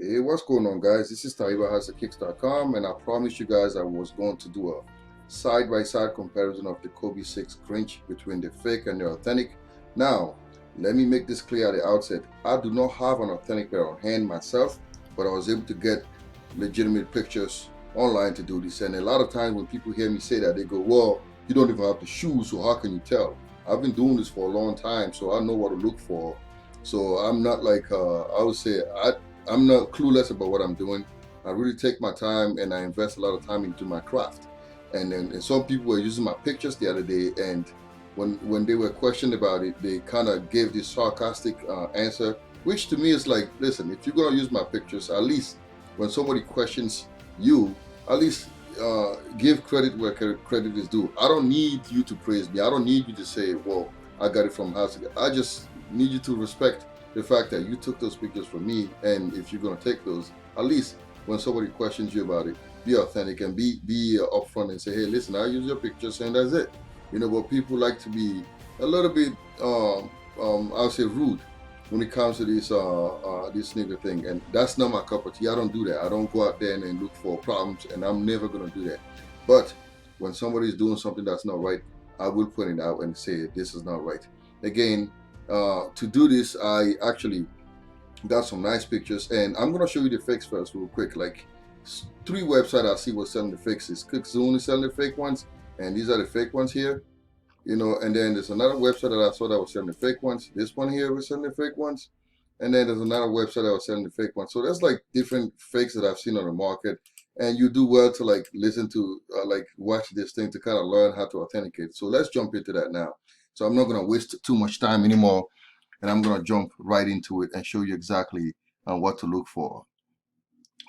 Hey, what's going on, guys? This is TaibaHasAKicks.com, and I promised you guys I was going to do a side-by-side comparison of the Kobe 6 Grinch between the fake and the authentic. Now, let me make this clear at the outset. I do not have an authentic pair on hand myself, but I was able to get legitimate pictures online to do this. And a lot of times when people hear me say that, they go, well, you don't even have the shoes, so how can you tell? I've been doing this for a long time, so I know what to look for. So I'm not like, I would say, I'm not clueless about what I'm doing. I really take my time and I invest a lot of time into my craft. And some people were using my pictures the other day, and when they were questioned about it, they kind of gave this sarcastic answer, which to me is like, listen, if you're gonna use my pictures, at least when somebody questions you, at least give credit where credit is due. I don't need you to praise me. I don't need you to say, well, I got it from house. I just need you to respect the fact that you took those pictures from me, and if you're going to take those, at least when somebody questions you about it, be authentic and be upfront and say, hey, listen, I use your pictures and that's it. But people like to be a little bit I'll say rude when it comes to this nigga thing, and that's not my cup of tea. I don't do that. I don't go out there and look for problems, and I'm never going to do that. But when somebody's doing something that's not right, I will point it out and say this is not right. Again, to do this, I actually got some nice pictures, and I'm gonna show you the fakes first real quick. Like 3 websites I see what's selling the fakes. Is Cookzoon is selling the fake ones, and these are the fake ones here. And then there's another website that I saw that was selling the fake ones. This one here was selling the fake ones, and then there's another website that was selling the fake ones. So there's like different fakes that I've seen on the market, and you do well to like listen to like watch this thing to kind of learn how to authenticate. So let's jump into that now. So I'm not gonna waste too much time anymore, and I'm gonna jump right into it and show you exactly what to look for.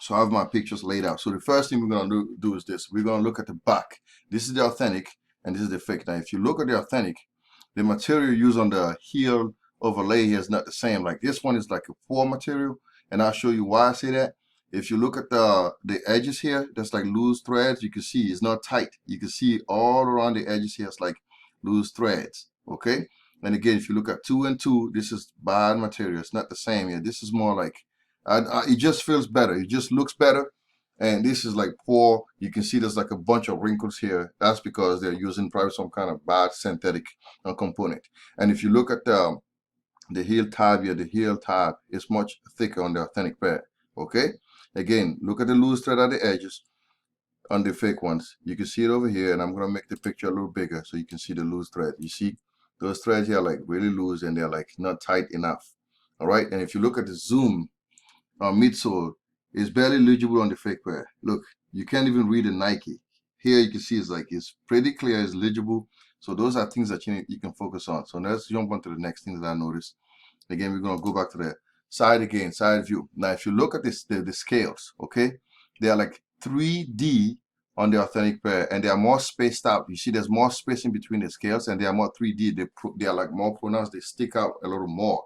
So I have my pictures laid out. So the first thing we're gonna do is this. We're gonna look at the back. This is the authentic, and this is the fake. Now, if you look at the authentic, the material used on the heel overlay here is not the same. Like this one is like a poor material, and I'll show you why I say that. If you look at the edges here, there's like loose threads. You can see it's not tight. You can see all around the edges here, it's like loose threads. Okay. And again, if you look at 2 and 2, this is bad material. It's not the same here. This is more like, it just feels better. It just looks better. And this is like poor. You can see there's like a bunch of wrinkles here. That's because they're using probably some kind of bad synthetic component. And if you look at the heel tab here, the heel tab is much thicker on the authentic pair. Okay. Again, look at the loose thread at the edges on the fake ones. You can see it over here, and I'm going to make the picture a little bigger so you can see the loose thread. You see those threads here are like really loose, and they're like not tight enough. All right. And if you look at the zoom midsole, it's barely legible on the fake pair. Look, you can't even read the Nike. Here you can see it's pretty clear, it's legible. So those are things that you can focus on. So let's jump on to the next thing that I noticed. Again, we're going to go back to the side again, side view. Now, if you look at this, the scales, okay, they are like 3D on the authentic pair, and they are more spaced out. You see there's more spacing between the scales, and they are more 3D. They are like more pronounced. They stick out a little more.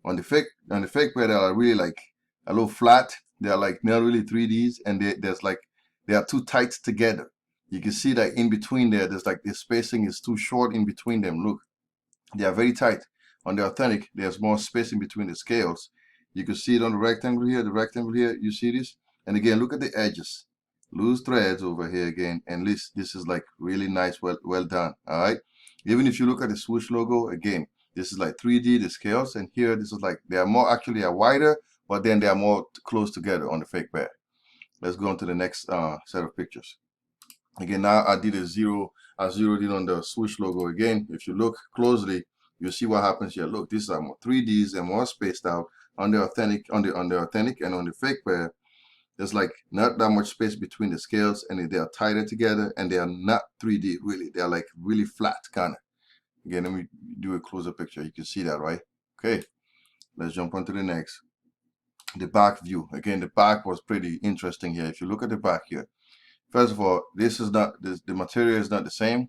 On the fake pair, they are really like a little flat. They are like not really 3Ds, and they are too tight together. You can see that in between there's like the spacing is too short in between them. Look, they are very tight. On the authentic, there's more spacing between the scales. You can see it on the rectangle here, you see this? And again, look at the edges. Loose threads over here again, and this is like really nice, well done. All right. Even if you look at the swoosh logo, again, this is like 3D, the scales, and here this is like they are more actually are wider, but then they are more close together on the fake pair. Let's go on to the next set of pictures. Again, now I zeroed in on the swoosh logo again. If you look closely, you'll see what happens here. Look, these are more 3Ds and more spaced out on the authentic, on the authentic, and on the fake pair. There's like not that much space between the scales, and they are tighter together, and they are not 3D really. They are like really flat kind of. Again, let me do a closer picture. You can see that, right? Okay, let's jump on to the next. The back view. Again, the back was pretty interesting here. If you look at the back here, first of all, the material is not the same.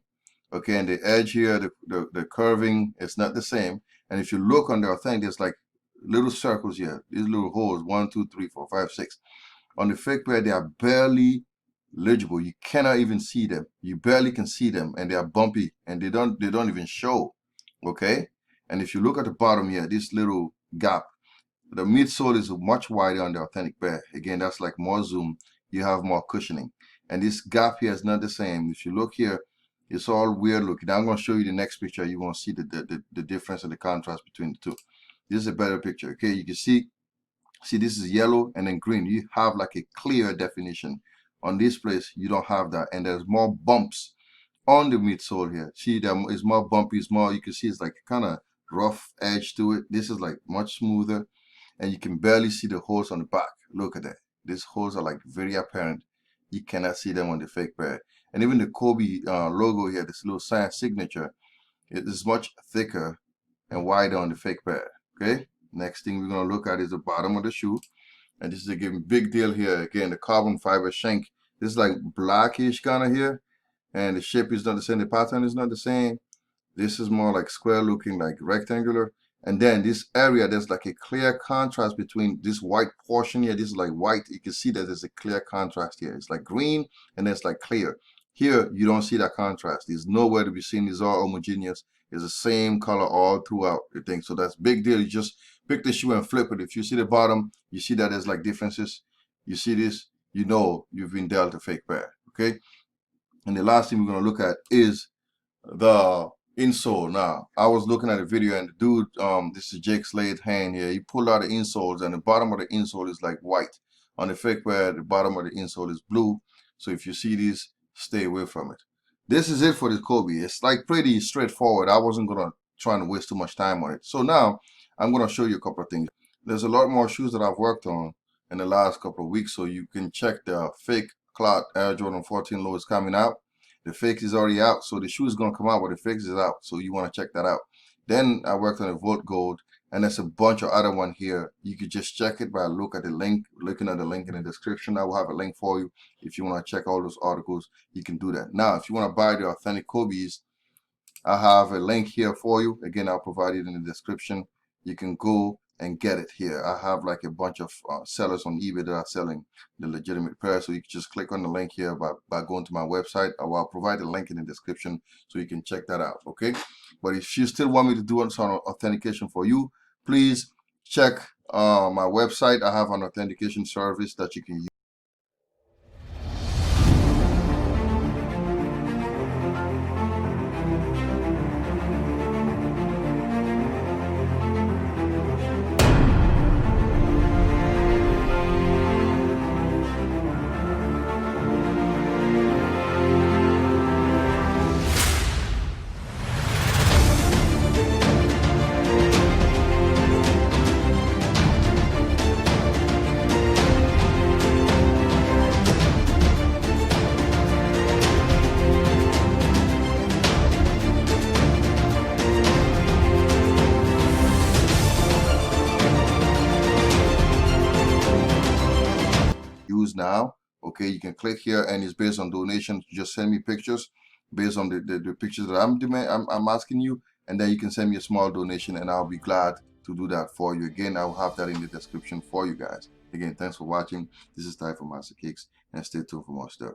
Okay, and the edge here, the curving is not the same. And if you look on the authentic, there's like little circles here. These little holes, 1, 2, 3, 4, 5, 6. On the fake pair, they are barely legible. You cannot even see them. You barely can see them, and they are bumpy, and they don't even show. Okay, and if you look at the bottom here, this little gap, The midsole is much wider on the authentic pair. Again, that's like more zoom. You have more cushioning. And this gap here is not the same. If you look here, it's all weird looking. Now I'm going to show you the next picture. You're going to see the difference and the contrast between the two. This is a better picture. Okay, you can see this is yellow and then green. You have like a clear definition. On this place, you don't have that. And there's more bumps on the midsole here. See, there is more bumpy, it's more, you can see it's like kind of rough edge to it. This is like much smoother, and you can barely see the holes on the back. Look at that. These holes are like very apparent. You cannot see them on the fake pair. And even the Kobe logo here, this little sign signature, it is much thicker and wider on the fake pair. Okay, next thing we're going to look at is the bottom of the shoe. And this is a big deal here. Again, the carbon fiber shank. This is like blackish kind of here, and the shape is not the same, the pattern is not the same. This is more like square looking, like rectangular. And then this area, there's like a clear contrast between this white portion here. This is like white. You can see that there's a clear contrast here. It's like green and it's like clear. Here, you don't see that contrast. There's nowhere to be seen. It's all homogeneous. It's the same color all throughout the thing. So that's big deal. You just pick the shoe and flip it. If you see the bottom, you see that there's like differences. You see this, you know you've been dealt a fake pair. Okay. And the last thing we're going to look at is the insole. Now, I was looking at a video and the dude, this is Jake Slade's hand here. He pulled out the insoles and the bottom of the insole is like white. On the fake pair, the bottom of the insole is blue. So if you see these, stay away from it. This is it for this Kobe. It's like pretty straightforward. I wasn't going to try and waste too much time on it. So now I'm going to show you a couple of things. There's a lot more shoes that I've worked on in the last couple of weeks. So you can check the fake cloud Air Jordan 14 low is coming out. The fake is already out, so the shoe is going to come out, but the fake is out, so you want to check that out. Then I worked on a Volt Gold, and there's a bunch of other one here. You could just check it by looking at the link in the description. I will have a link for you. If you want to check all those articles, you can do that. Now, if you want to buy the authentic Kobe's, I have a link here for you. Again, I'll provide it in the description. You can go and get it here. I have like a bunch of sellers on eBay that are selling the legitimate pair. So you can just click on the link here by going to my website. I'll provide a link in the description so you can check that out. Okay. But if you still want me to do some authentication for you, please check my website. I have an authentication service that you can use. Now, okay, you can click here and it's based on donations. Just send me pictures based on the pictures that I'm asking you, and then you can send me a small donation and I'll be glad to do that for you. Again, I'll have that in the description for you guys. Again, thanks for watching. This is Ty from Master Kicks, and stay tuned for more stuff.